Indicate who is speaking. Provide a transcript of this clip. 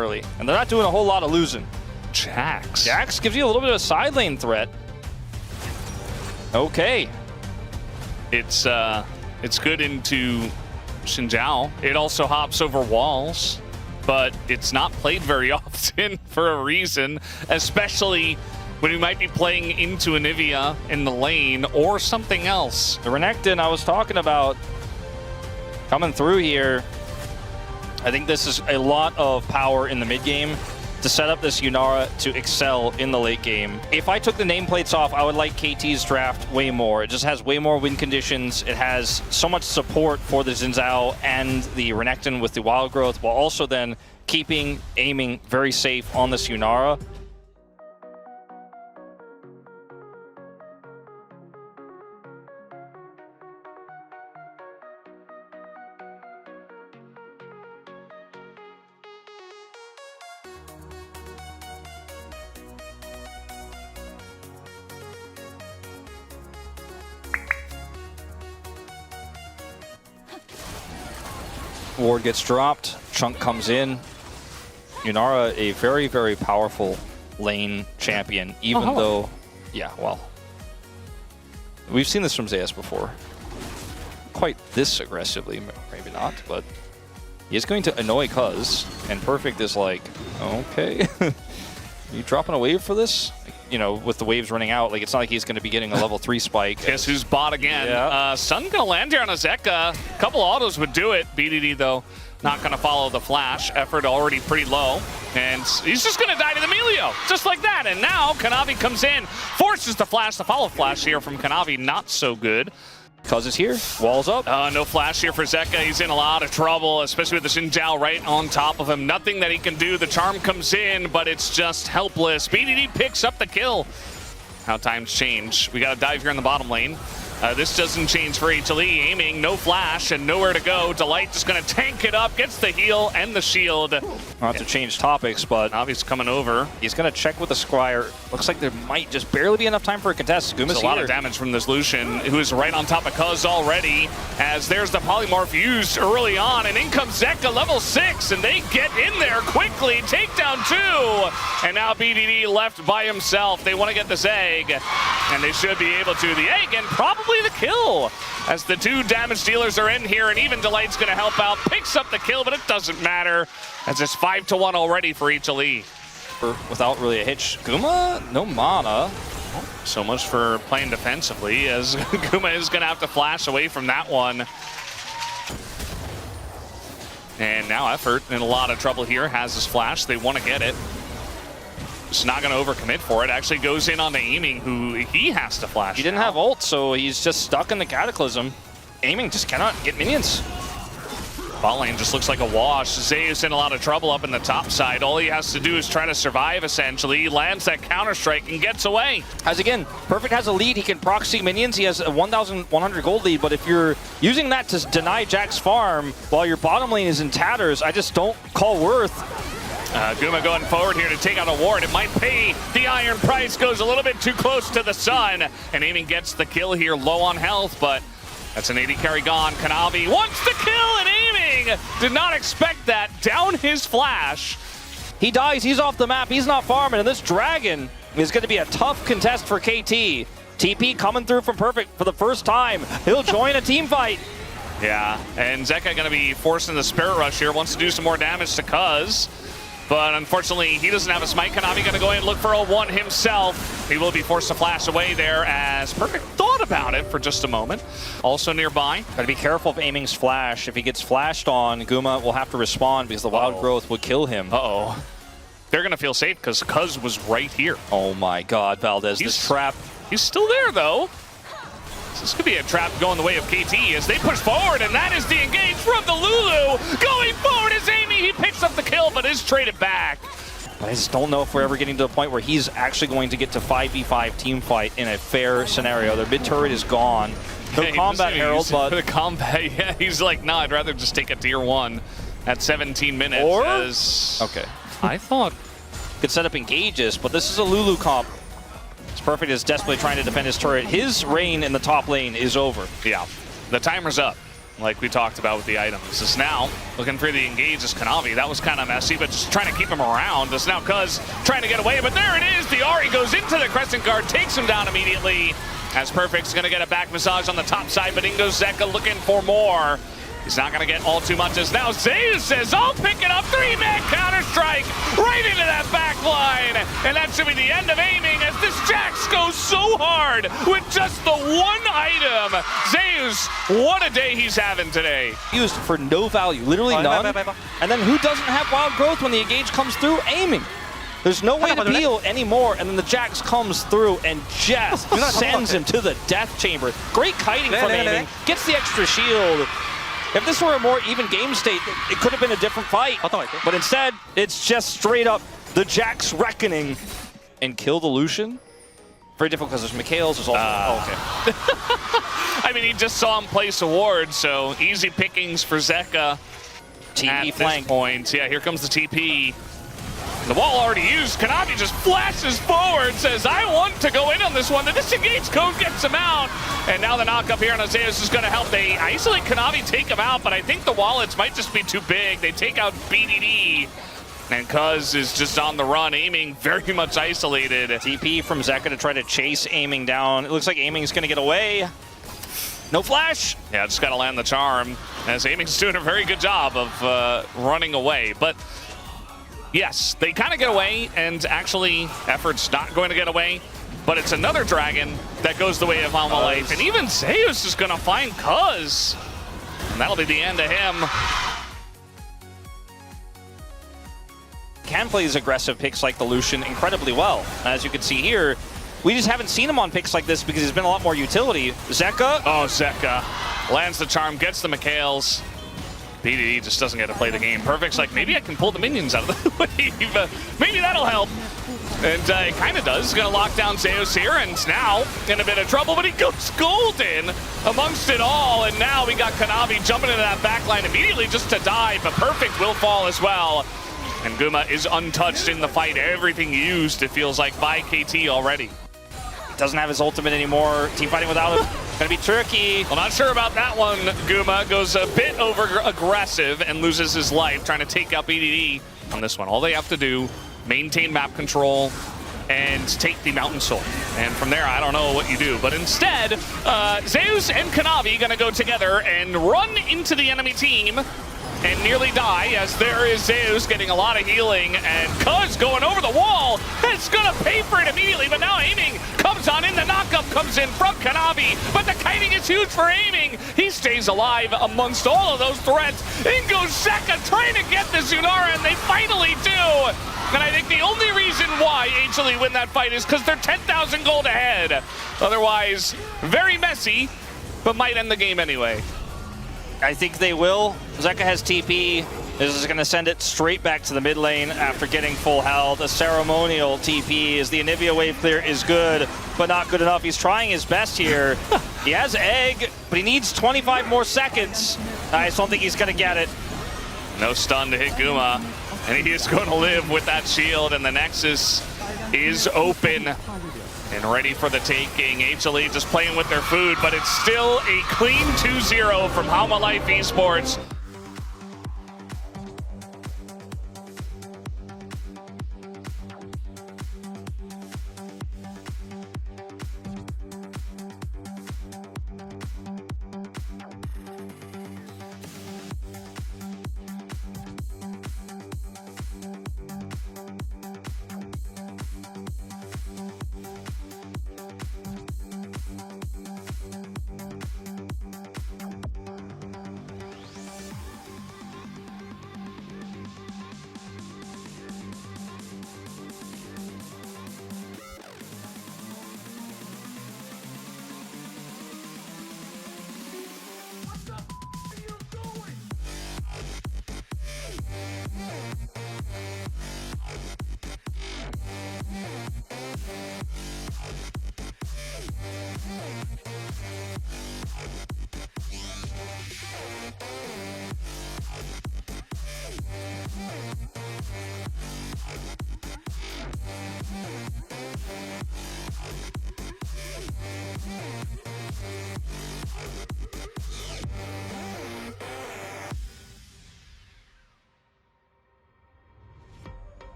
Speaker 1: early, and they're not doing a whole lot of losing.
Speaker 2: Jax.
Speaker 1: Jax gives you a little bit of a side lane threat. Okay.
Speaker 2: It's good into Xinjiao. It also hops over walls, but it's not played very often for a reason, especially when we might be playing into Anivia in the lane or something else.
Speaker 1: The Renekton I was talking about coming through here. I think this is a lot of power in the mid game to set up this Yunara to excel in the late game. If I took the nameplates off, I would like KT's draft way more. It just has way more win conditions. It has so much support for the Xin Zhao and the Renekton with the wild growth, while also then keeping aiming very safe on this Yunara. Ward gets dropped, Chunk comes in. Yunara, a very, very powerful lane champion, even though, yeah, well, we've seen this from Zeus before. Quite this aggressively, maybe not, but he is going to annoy Cuz, and Perfect is like, okay, you dropping a wave for this? You know, with the waves running out, like it's not like he's going to be getting a level 3 spike.
Speaker 2: Guess who's bot again?
Speaker 1: Yeah.
Speaker 2: Sun gonna land here on a Zeka. A couple autos would do it. BDD though, not gonna follow the flash. Effort already pretty low, and he's just gonna die to the Melio, just like that. And now Kanavi comes in, forces the flash. The follow flash here from Kanavi, not so good.
Speaker 1: Cuz is here, walls up.
Speaker 2: No flash here for Zeka. He's in a lot of trouble, especially with the Xin Zhao right on top of him. Nothing that he can do. The charm comes in, but it's just helpless. BDD picks up the kill. How times change. We got to dive here in the bottom lane. This doesn't change for HLE. Aiming, no flash, and nowhere to go. Delight just going to tank it up, gets the heal and the shield.
Speaker 1: Not to change topics, but
Speaker 2: Navi's coming over.
Speaker 1: He's going to check with the Squire. Looks like there might just barely be enough time for a contest.
Speaker 2: There's a lot of damage from this Lucian, who is right on top of Cuz already, as there's the polymorph used early on, and in comes Zeka, level 6, and they get in there quickly. Takedown 2, and now BDD left by himself. They want to get this egg, and they should be able to. The egg, and probably the kill, as the 2 damage dealers are in here, and even Delight's going to help out. Picks up the kill, but it doesn't matter, as it's 5-1 already for HLE.
Speaker 1: Without really a hitch. Guma, no mana.
Speaker 2: So much for playing defensively, as Guma is going to have to flash away from that one. And now Effort in a lot of trouble here, has his flash. They want to get it. Just not going to overcommit for it. Actually goes in on the Aiming, who he has to flash.
Speaker 1: He didn't have ult, so he's just stuck in the Cataclysm. Aiming just cannot get minions.
Speaker 2: Bot lane just looks like a wash. Zeus in a lot of trouble up in the top side. All he has to do is try to survive, essentially. He lands that counter-strike and gets away.
Speaker 1: As again, Perfect has a lead. He can proxy minions. He has a 1,100 gold lead, but if you're using that to deny Jack's farm while your bottom lane is in tatters, I just don't call worth.
Speaker 2: Guma going forward here to take out a ward. It might pay the iron price. Goes a little bit too close to the sun. And Aiming gets the kill here, low on health, but that's an 80 carry gone. Kanavi wants the kill, and Aiming did not expect that. Down his flash.
Speaker 1: He dies, he's off the map, he's not farming, and this Dragon is going to be a tough contest for KT. TP coming through from Perfect for the first time. He'll join a team fight.
Speaker 2: Yeah, and Zeka going to be forcing the Spirit Rush here. Wants to do some more damage to Cuz. But unfortunately, he doesn't have a smite. Kanavi going to go in and look for a 1 himself. He will be forced to flash away there, as Perfect thought about it for just a moment. Also nearby.
Speaker 1: Got to be careful of Aiming's flash. If he gets flashed on, Guma will have to respond because the wild growth would kill him.
Speaker 2: Uh-oh. They're going to feel safe because Cuz was right here.
Speaker 1: Oh my god, Valdez, this trap.
Speaker 2: He's still there, though. This could be a trap going the way of KT as they push forward, and that is the engage from the Lulu. Going forward is Amy. He picks up the kill, but is traded back.
Speaker 1: I just don't know if we're ever getting to the point where he's actually going to get to 5v5 team fight in a fair scenario. Their mid turret is gone. No combat herald, but
Speaker 2: the combat, yeah, he's like, nah, I'd rather just take a tier 1 at 17 minutes.
Speaker 1: Or
Speaker 2: okay, I thought
Speaker 1: could set up engages, but this is a Lulu comp. Perfect is desperately trying to defend his turret. His reign in the top lane is over.
Speaker 2: Yeah, the timer's up. like we talked about with the items. Is now looking for the engage as Kanavi. That was kind of messy, but just trying to keep him around. Is now Cuz trying to get away, but there it is. The Ahri goes into the Crescent Guard, takes him down immediately. As Perfect's going to get a back massage on the top side, but in goes Zeka looking for more. He's not going to get all too much as now Zeus says, I'll pick it up. 3-man counter-strike right into that back line. And that should be the end of aiming as this Jax goes so hard with just the one item. Zeus, what a day he's having today.
Speaker 1: Used for no value, literally none. And then who doesn't have wild growth when the engage comes through? Aiming. There's no way to peel anymore, and then the Jax comes through and just sends him to the death chamber. Great kiting from aiming, gets the extra shield. If this were a more even game state, it could have been a different fight. But instead, it's just straight up the Jax reckoning. And kill the Lucian? Very difficult because there's Mikhail's. There's also... okay.
Speaker 2: I mean, he just saw him place a ward, so easy pickings for Zeka.
Speaker 1: TP
Speaker 2: at
Speaker 1: flank.
Speaker 2: This point. Yeah, here comes the TP. The wall already used. Kanavi just flashes forward, says, I want to go in on this one. The disengage code gets him out. And now the knock-up here on Zeus is going to help. They isolate Kanavi, take him out, but I think the wallets might just be too big. They take out BDD. And Cuz is just on the run, aiming very much isolated.
Speaker 1: TP from Zeka to try to chase aiming down. It looks like aiming's going to get away. No flash.
Speaker 2: Yeah, just got to land the charm. As aiming's doing a very good job of running away. But yes, they kind of get away, and actually, Effort's not going to get away, but it's another dragon that goes the way of Alma Life, and even Zeus is going to find Cuz, and that'll be the end of him.
Speaker 1: Can play these aggressive picks like the Lucian incredibly well. As you can see here, we just haven't seen him on picks like this because he's been a lot more utility. Zeka.
Speaker 2: Oh, Zeka lands the charm, gets the Mikhails. BDD just doesn't get to play the game. Perfect's like, maybe I can pull the minions out of the wave. Maybe that'll help. And it kind of does. He's going to lock down Zeus here, and now in a bit of trouble, but he goes golden amongst it all. And now we got Kanavi jumping into that backline immediately just to die, but Perfect will fall as well. And Guma is untouched in the fight. Everything used, it feels like, by KT already.
Speaker 1: Doesn't have his ultimate anymore. Team fighting without him. Gonna be tricky.
Speaker 2: Well, not sure about that one. Guma goes a bit over aggressive and loses his life trying to take out BDD on this one. All they have to do, maintain map control and take the Mountain Soul. And from there, I don't know what you do. But instead, Zeus and Kanavi gonna go together and run into the enemy team and nearly die, as there is Zeus getting a lot of healing, and Cuz going over the wall. It's gonna pay for it immediately, but now aiming comes on in. The knockup comes in from Kanavi, but the kiting is huge for aiming. He stays alive amongst all of those threats. In goes Zeka trying to get the Zunara, and they finally do. And I think the only reason why HLE win that fight is because they're 10,000 gold ahead. Otherwise, very messy, but might end the game anyway.
Speaker 1: I think they will. Zeka has TP. This is going to send it straight back to the mid lane after getting full health. A ceremonial TP as the Anivia wave clear is good, but not good enough. He's trying his best here. He has Egg, but he needs 25 more seconds. I just don't think he's going to get it.
Speaker 2: No stun to hit Guma, and he is going to live with that shield, and the Nexus is open and ready for the taking. HLE just playing with their food, but it's still a clean 2-0 from Halma Life Esports.